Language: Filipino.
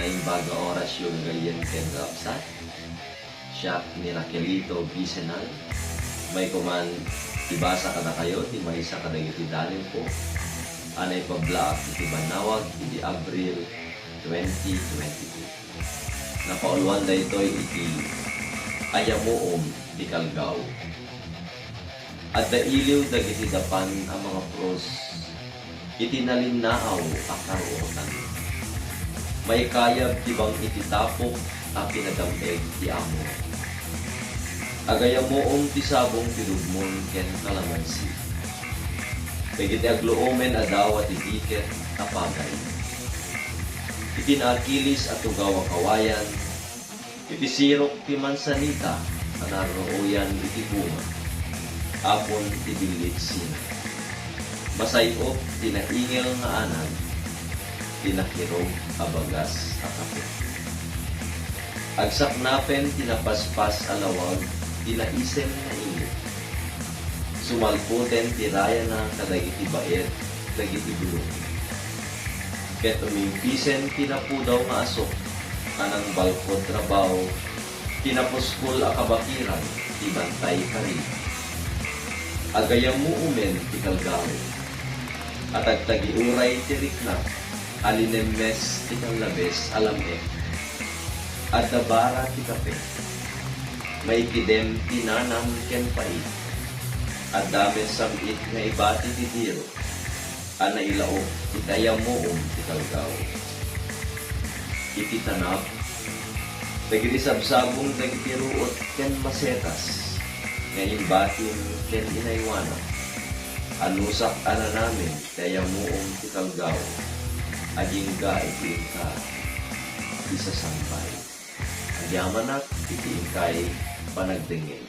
na imbaga oras yung gayen ken rapsat. Siya ni Raquelito Bisenal. May kuman ibasa ka na kayo, di may isa ka na itidalin po. Anay pablaak iti banawag, iti Abril 2022. Napauluan da ito iti ayamoom di Kalgaw. At dailiw dagiti dapan ang mga pros, itinalinaaw akaruotan. May kayab tibang ititapok at pinadameg ti amo. Agayamoom ti sabong tinugmon ken kalamansi. Pagiti agloomen adaw at itiket apagay. Itinakilis at tugaw kawayan, itisirok ti mansanita, anarooyan iti bunga. Apon tibilit sina. Masayop tinaingel nga anag, tinakirog abagas akapit. Agsaknapen tinapaspas alawag, tinaisem na init. Sumalputen tiraya na kadagiti baet, dagiti bulong. Ket umimpisen tinapudaw nga asok, anang balkod trabaw, tinapuskol akabakiran, tibantay karin. Agayam mo umen ti Kalgaw, at agtagiuray ti rikna, alinemes ti kanlabes alamek, at dabara ti kape, may kidem tinanam ken pait, at dami samit nga ibati ti diro, ana ilaok itayam mo ti Kalgaw. Iti tanap, dagiti sabsabong dagiti ruot ken masetas, ngayon batin ken inaywana. Anusak ana namin kaya muong ti Kalgaw. Aging ka itiin ka isa sambay. Agyaman at itiin kay panagdingin.